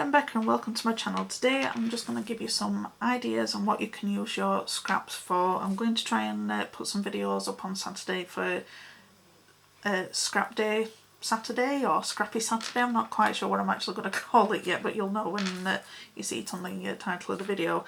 I'm Becca and welcome to my channel. Today I'm just going to give you some ideas on what you can use your scraps for. I'm going to try and put some videos up on Saturday for Scrap Day Saturday or Scrappy Saturday. I'm not quite sure what I'm actually going to call it yet, but you'll know when you see it on the title of the video.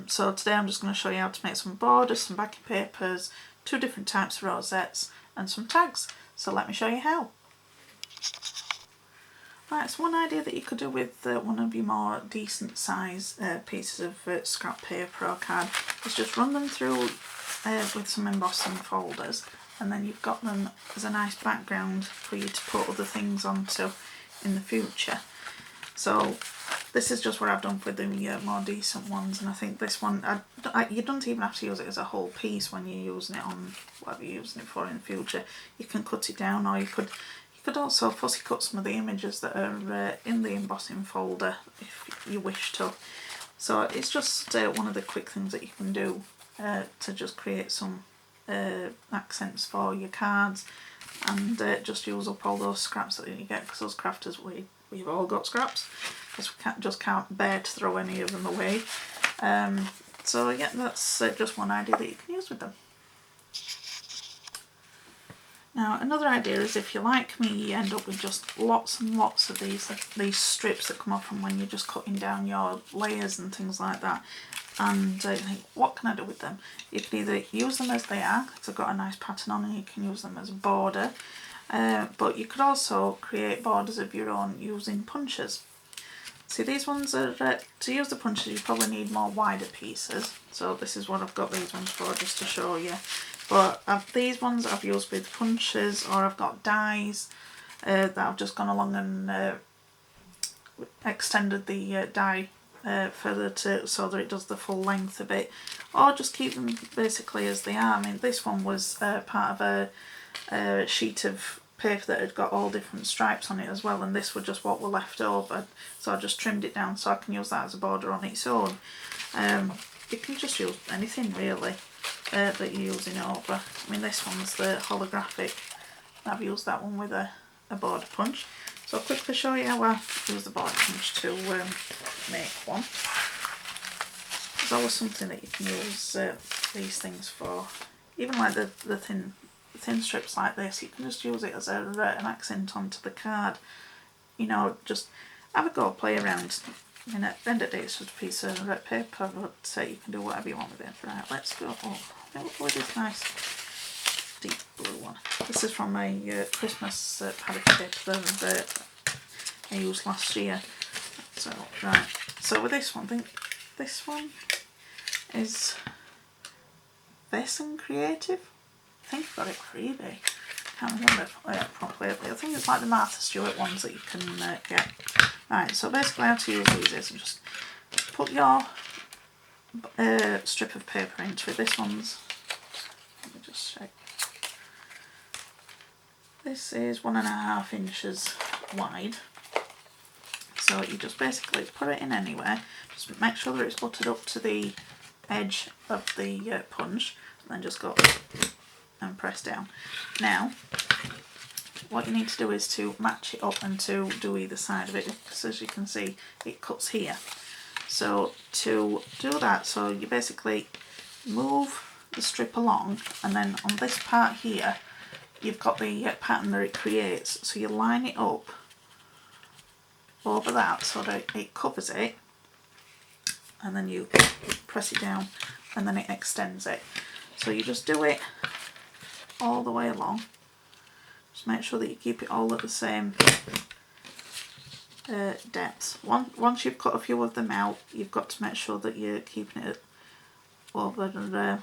So today I'm just going to show you how to make some borders, some backing papers, 2 different types of rosettes and some tags. So let me show you how. Right, so one idea that you could do with one of your more decent size pieces of scrap paper or card is just run them through with some embossing folders, and then you've got them as a nice background for you to put other things onto in the future. So this is just what I've done for the more decent ones, and I think this one, you don't even have to use it as a whole piece when you're using it on whatever you're using it for in the future. You can cut it down, or you could also fussy cut some of the images that are in the embossing folder if you wish to. So it's just one of the quick things that you can do to just create some accents for your cards, and just use up all those scraps that you get, because those crafters, we've all got scraps because we can't bear to throw any of them away. So yeah, that's just one idea that you can use with them. Now another idea is, if you like me, you end up with just lots and lots of these strips that come off from when you're just cutting down your layers and things like that, and you think, what can I do with them? You can either use them as they are, because they've got a nice pattern on, and you can use them as a border, but you could also create borders of your own using punches. See, these ones are, to use the punches you probably need more wider pieces, so this is what I've got these ones for, just to show you. But these ones I've used with punches, or I've got dies that I've just gone along and extended the die further so that it does the full length of it, or just keep them basically as they are. I mean, this one was part of a sheet of paper that had got all different stripes on it as well, and this was just what were left over, so I just trimmed it down so I can use that as a border on its own. You can just use anything really that you're using over. I mean, this one's the holographic. I've used that one with a border punch. So I'll quickly show you how I use the border punch to make one. There's always something that you can use these things for. Even like the thin strips like this, you can just use it as an accent onto the card. You know, just have a go, play around. I mean, at the end of the day, it's just a piece of paper, but you can do whatever you want with it. Right, let's go. Oh, look at this nice deep blue one. This is from my Christmas paddock paper that I used last year. So, right. So with this one, I think this one is Embossing Creative. I think I got it for eBay. Can't remember properly. I think it's like the Martha Stewart ones that you can get. Right, so basically how to use these is you just put your strip of paper into it. This one's, let me just check. This is 1.5 inches wide. So you just basically put it in anywhere. Just make sure that it's buttered up to the edge of the punch, and then just go and press down. Now, what you need to do is to match it up and to do either side of it, because as you can see it cuts here. So to do that, so you basically move the strip along, and then on this part here you've got the pattern that it creates, so you line it up over that so that it covers it, and then you press it down and then it extends it. So you just do it all the way along. Just make sure that you keep it all at the same depth. Once you've cut a few of them out, you've got to make sure that you're keeping it over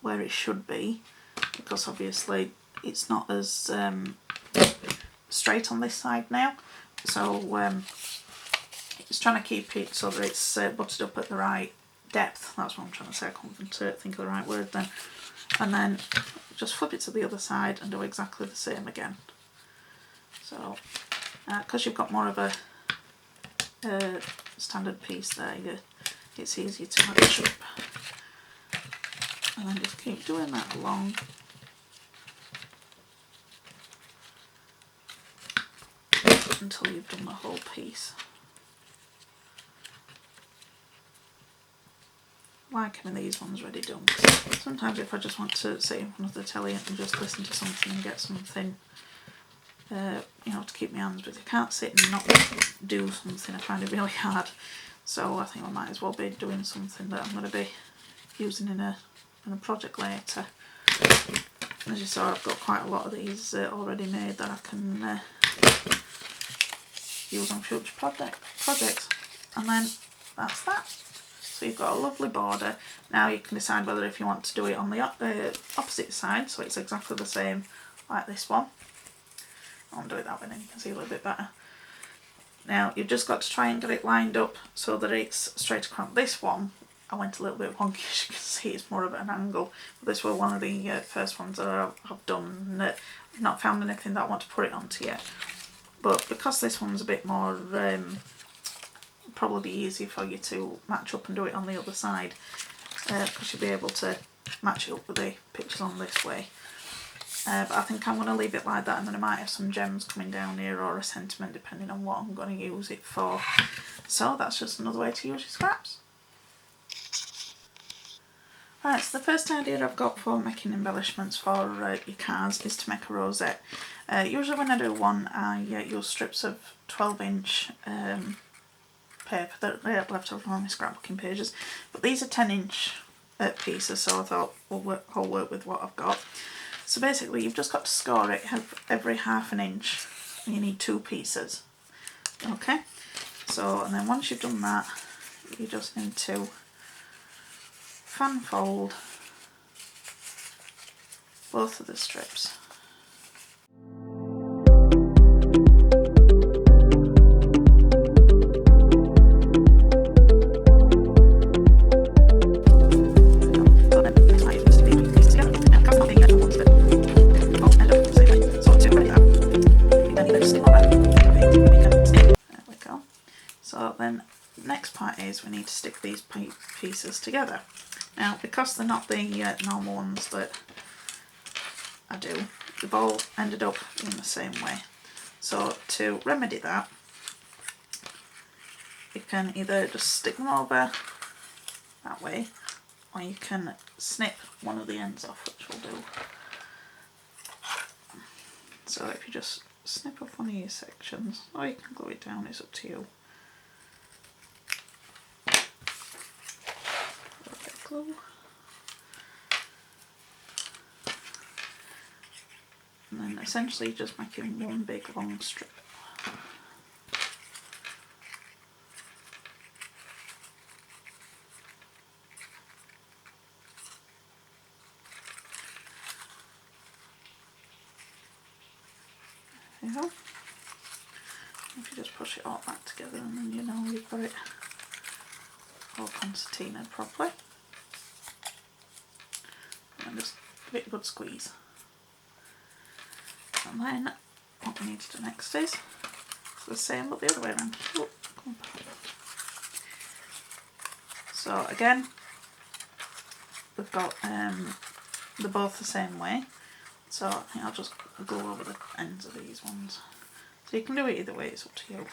where it should be, because obviously it's not as straight on this side now. So it's trying to keep it so that it's buttered up at the right depth. That's what I'm trying to say. I can't think of the right word then. And then just flip it to the other side and do exactly the same again. So because you've got more of a standard piece there, it's easier to match up. And then just keep doing that along. Until you've done the whole piece. like having these ones ready done. Sometimes if I just want to sit in front of the telly and just listen to something and get something, you know, to keep my hands busy. I can't sit and not do something, I find it really hard. So I think I might as well be doing something that I'm going to be using in a project later. As you saw, I've got quite a lot of these already made that I can use on future projects. And then that's that. So you've got a lovely border. Now you can decide whether if you want to do it on the opposite side, so it's exactly the same like this one. I'll do it that way, then you can see a little bit better. Now you've just got to try and get it lined up so that it's straight across. This one, I went a little bit wonky, as you can see, it's more of an angle. But this was one of the first ones that I've done. I've not found anything that I want to put it onto yet. But because this one's a bit more, probably easy for you to match up and do it on the other side, because you'll be able to match it up with the pictures on this way. But I think I'm going to leave it like that, and then I might have some gems coming down here or a sentiment depending on what I'm going to use it for. So that's just another way to use your scraps. Right, so the first idea I've got for making embellishments for your cards is to make a rosette. Usually when I do one, I use strips of 12-inch paper that I have left over on my scrapbooking pages. But these are 10-inch pieces, so I thought I'll work with what I've got. So basically you've just got to score it every half an inch, and you need 2 pieces. Okay, so and then once you've done that, you just need to fan fold both of the strips. So then next part is we need to stick these pieces together. Now because they're not the normal ones that I do, they've all ended up in the same way. So to remedy that, you can either just stick them over that way, or you can snip one of the ends off, which we'll do. So if you just snip off one of your sections, or you can glue it down, it's up to you. Glue. And then essentially just making one big long strip. There you go. If you just push it all back together, and then you know you've got it all concertinaed properly. And just give it a good squeeze. And then what we need to do next is the same but the other way around. Oh, come on. So again, we've got they're both the same way. So I think I'll just go over the ends of these ones. So you can do it either way, it's up to you.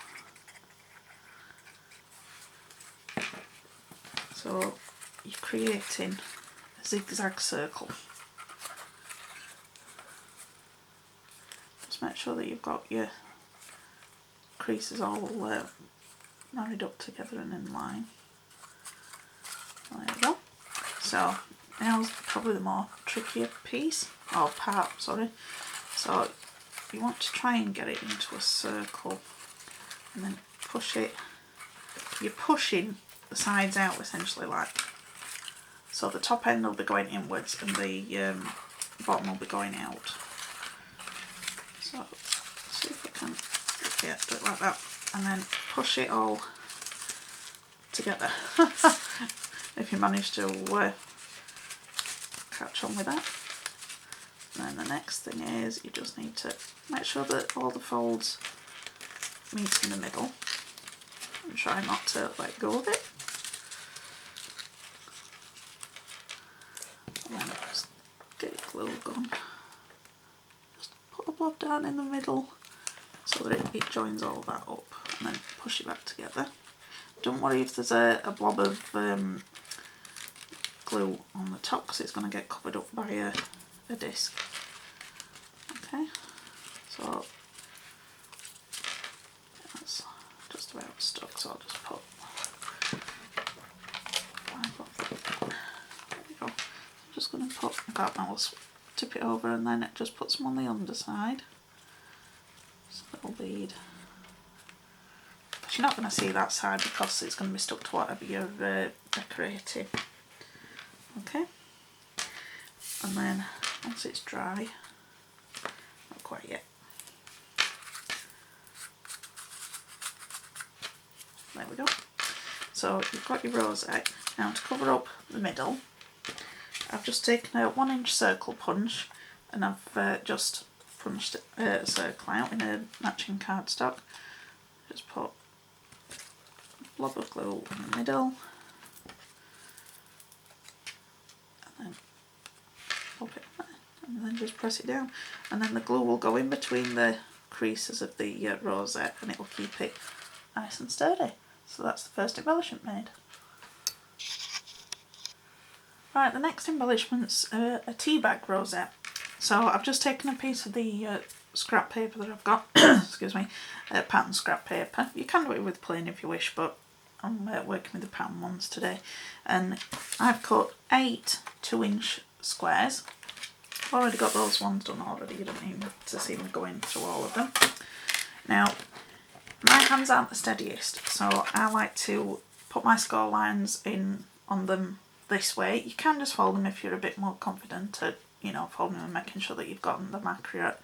So you're creating a zigzag circle. Just make sure that you've got your creases all married up together and in line. There you go. So now's probably the more trickier piece, or part, sorry. So you want to try and get it into a circle and then push it. You're pushing the sides out essentially, like so. The top end will be going inwards and the bottom will be going out. So see if we can do it like that, and then push it all together. If you manage to catch on with that. And then the next thing is you just need to make sure that all the folds meet in the middle and try not to let go of it. And then just get your glue gun. Just put a blob down in the middle so that it joins all that up, and then push it back together. Don't worry if there's a blob of glue on the top because it's going to get covered up by a disc. Okay, so that's just about stuck, so I'll just put, there we go. I'm just going to put, I'll tip it over and then it just puts them on the underside. Just a little bead. But you're not going to see that side because it's going to be stuck to whatever you're decorating. Okay, and then once it's dry, not quite yet. There we go. So you've got your rosette. Now to cover up the middle, I've just taken a 1-inch circle punch and I've just punched a circle out in a matching cardstock. Just put a blob of glue in the middle and then pop it there and then just press it down, and then the glue will go in between the creases of the rosette and it will keep it nice and sturdy. So that's the first embellishment made. Right, the next embellishment's a teabag rosette. So I've just taken a piece of the scrap paper that I've got, excuse me, pattern scrap paper. You can do it with plain if you wish, but I'm working with the pattern ones today. And I've cut 8 2-inch squares. I've already got those ones done already, you don't need to see me going through all of them. Now, my hands aren't the steadiest, so I like to put my score lines in on them this way. You can just fold them if you're a bit more confident at, you know, folding them and making sure that you've got them accurate.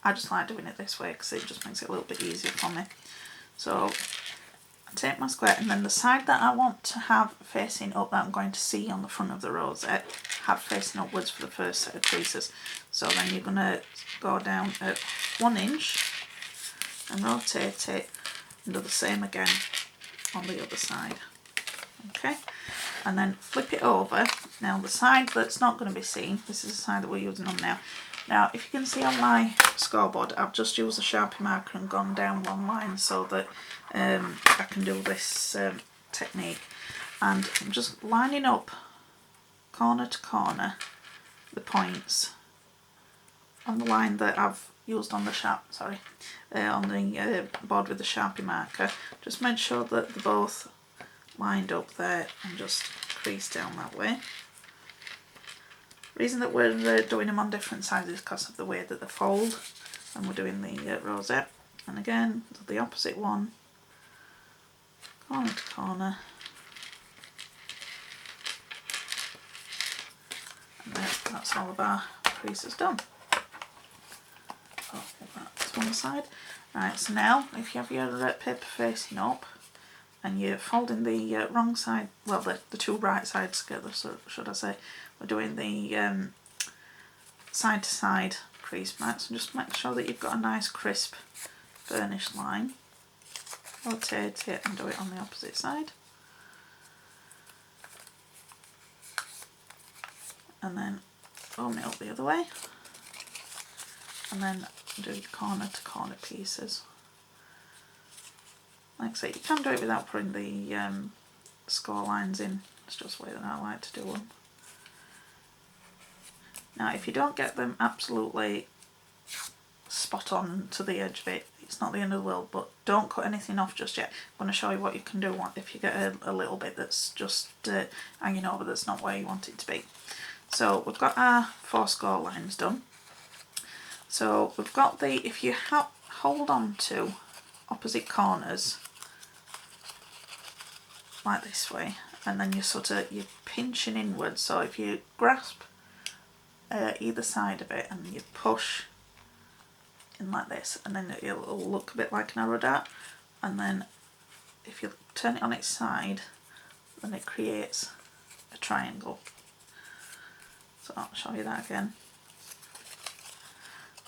I just like doing it this way because it just makes it a little bit easier for me. So I take my square and then the side that I want to have facing up, that I'm going to see on the front of the rosette, have facing upwards for the first set of creases. So then you're going to go down at 1 inch and rotate it and do the same again on the other side. Okay, and then flip it over. Now the side that's not going to be seen, this is the side that we're using on now. Now if you can see on my scoreboard, I've just used a Sharpie marker and gone down one line so that I can do this technique. And I'm just lining up corner to corner the points on the line that I've used on the on the board with the Sharpie marker. Just make sure that they're both lined up there and just crease down that way. The reason that we're doing them on different sides is because of the way that they fold and we're doing the rosette. And again, the opposite one, corner to corner. And that's all of our creases done. Oh, that's one side. Right, so now if you have your paper facing up and you're folding the wrong side, well the two right sides together, so should I say, we're doing the side to side crease marks, and just make sure that you've got a nice crisp burnished line. Rotate it and do it on the opposite side. And then fold it up the other way. And then do corner to corner pieces. Like I say, you can do it without putting the score lines in. It's just the way that I like to do them. Now if you don't get them absolutely spot on to the edge of it, it's not the end of the world, but don't cut anything off just yet. I'm going to show you what you can do if you get a little bit that's just hanging over, that's not where you want it to be. So we've got our 4 score lines done. So we've got the, if you hold on to opposite corners like this way, and then you're pinching inwards. So if you grasp either side of it and you push in like this, and then it'll look a bit like an arrow dart, and then if you turn it on its side, then it creates a triangle. So I'll show you that again.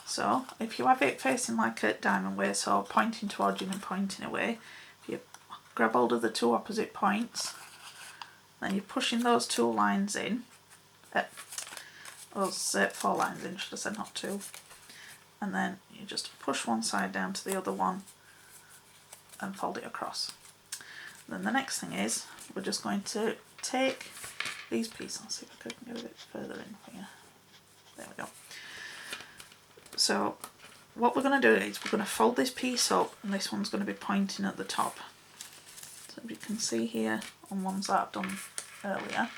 So if you have it facing like a diamond way, so pointing towards you and pointing away, if you grab hold of the 2 opposite points, then you're pushing those 2 lines in, those 4 lines in, should I say, not 2, and then you just push one side down to the other one and fold it across. Then the next thing is, we're just going to take these pieces. I'll see if I can get a bit further in here. There we go. So what we're going to do is we're going to fold this piece up, and this one's going to be pointing at the top. So if you can see here on ones that I've done earlier,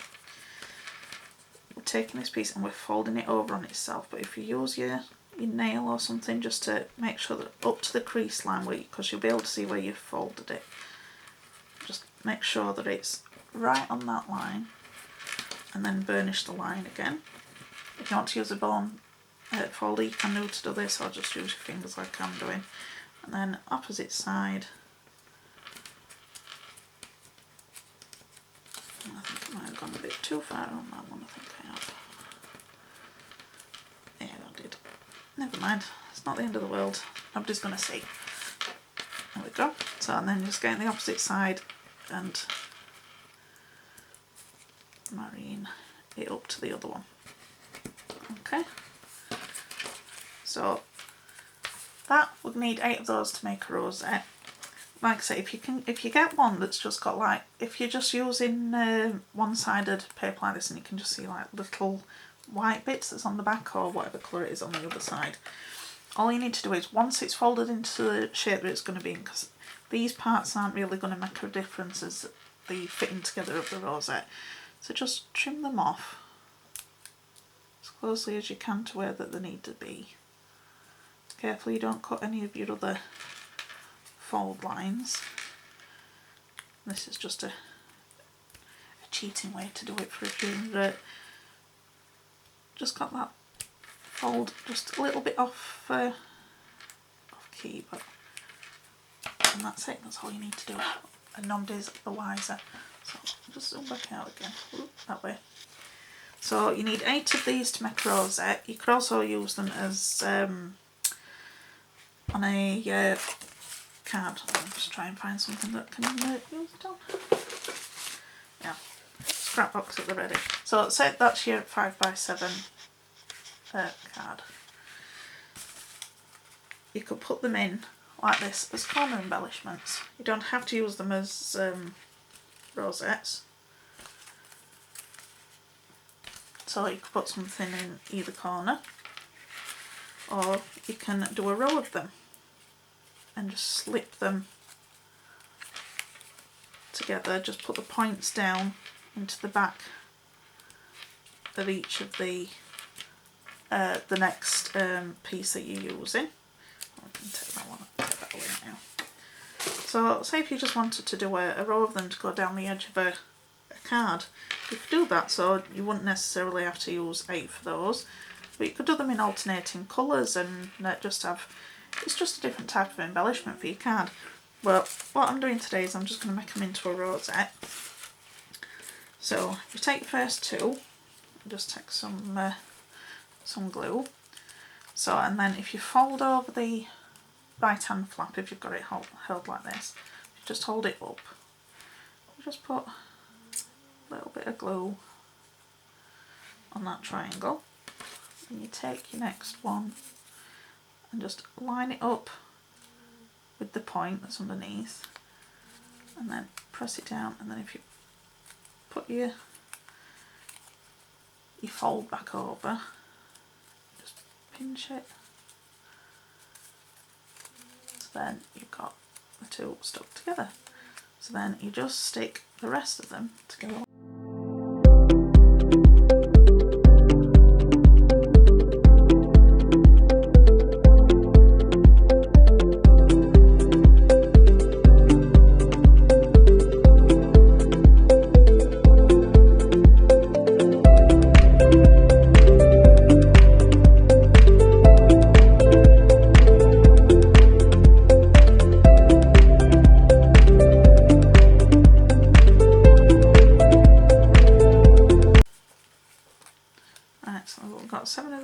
we're taking this piece and we're folding it over on itself. But if you use your nail or something just to make sure that up to the crease line, because you'll be able to see where you've folded it, just make sure that it's right on that line, and then burnish the line again. If you want to use a bone folder, you can do to do this, or just use your fingers like I'm doing. And then opposite side. I think I might have gone a bit too far on that one. I think I have. Yeah, I did. Never mind. It's not the end of the world. Nobody's going to see. There we go. So, and then just getting the opposite side and marrying it up to the other one. Okay. So that would need 8 of those to make a rosette. Like I say, if you get one that's just got like, if you're just using one-sided paper like this and you can just see like little white bits that's on the back or whatever colour it is on the other side, all you need to do is, once it's folded into the shape that it's going to be in, because these parts aren't really going to make a difference as the fitting together of the rosette, so just trim them off as closely as you can to where that they need to be. Careful you don't cut any of your other fold lines. This is just a cheating way to do it for if you've just got that fold just a little bit off key, but and that's it, that's all you need to do, and nobody's the wiser. So I'll just zoom back out again. Ooh, that way. So you need 8 of these to make a rosette. You could also use them as on a card. I'll just try and find something that can use it on. Yeah, scrap box at the ready. So say that's your 5x7 card. You could put them in like this as corner embellishments. You don't have to use them as rosettes. So you could put something in either corner, or you can do a row of them and just slip them together. Just put the points down into the back of each of the next piece that you're using. I can take that one, take that away now. So say if you just wanted to do a row of them to go down the edge of a card, you could do that, so you wouldn't necessarily have to use 8 for those, but you could do them in alternating colours and just have, it's just a different type of embellishment for your card. Well, what I'm doing today is I'm just going to make them into a rosette. So you take the first 2, just take some glue. So, and then if you fold over the right hand flap, if you've got it held like this, you just hold it up. You just put a little bit of glue on that triangle, and you take your next one and just line it up with the point that's underneath, and then press it down, and then if you put your fold back over, just pinch it, so then you've got the 2 stuck together. So then you just stick the rest of them together.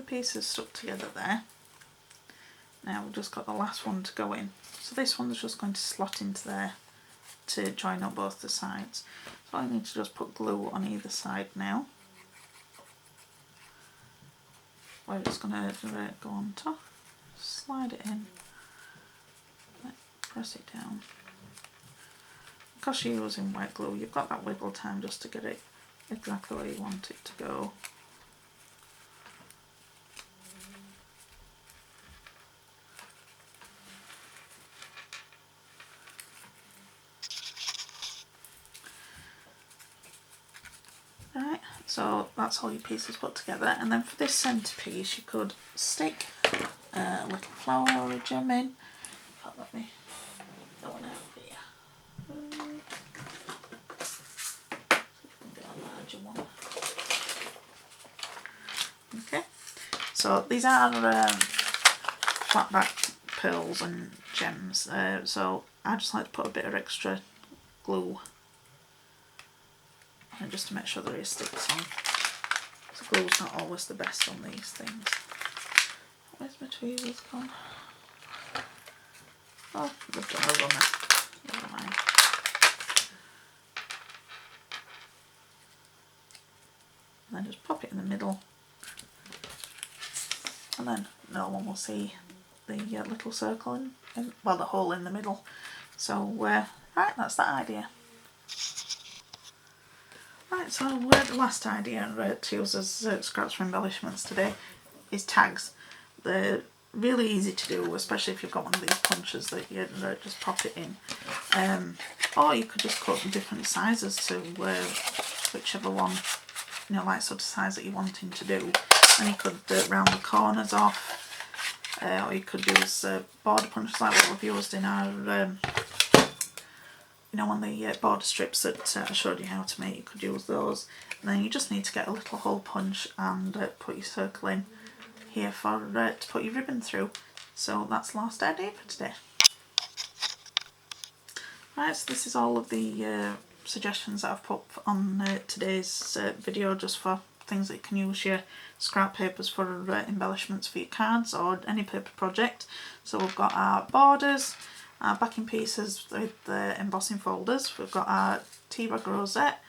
Pieces stuck together there. Now we've just got the last one to go in. So this one's just going to slot into there to join up both the sides. So I need to just put glue on either side now. We're just going to go on top, slide it in, press it down. Because you're using wet glue, you've got that wiggle time just to get it exactly where you want it to go. Right, so that's all your pieces put together, and then for this centrepiece you could stick a little flower or a gem in. Let me go on out here. Get a larger one. Okay, so these are flat back pearls and gems, so I just like to put a bit of extra glue and just to make sure there is sticks on. So glue's not always the best on these things. Where's my tweezers gone? Oh, they've done a runner. Never mind. And then just pop it in the middle, and then no one will see the little circle in, well, the hole in the middle. So right, that's that idea. Right, so the last idea to use as scraps for embellishments today is tags. They're really easy to do, especially if you've got one of these punches that you just pop it in. Or you could just cut them different sizes to whichever one, you know, like sort of size that you're wanting to do. And you could round the corners off, or you could use border punches like what we've used in our, you know, on the border strips that I showed you how to make. You could use those. And then you just need to get a little hole punch and put your circle in here for to put your ribbon through. So that's the last idea for today. Right, so this is all of the suggestions that I've put on today's video, just for things that you can use your scrap papers for embellishments for your cards or any paper project. So we've got our borders, our backing pieces with the embossing folders, we've got our teabag rosette,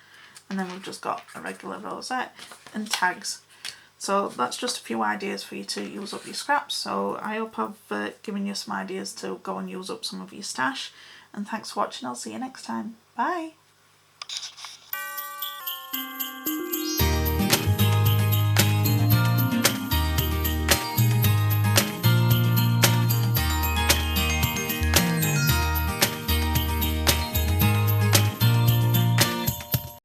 and then we've just got a regular rosette and tags. So that's just a few ideas for you to use up your scraps. So I hope I've given you some ideas to go and use up some of your stash. And thanks for watching. I'll see you next time. Bye.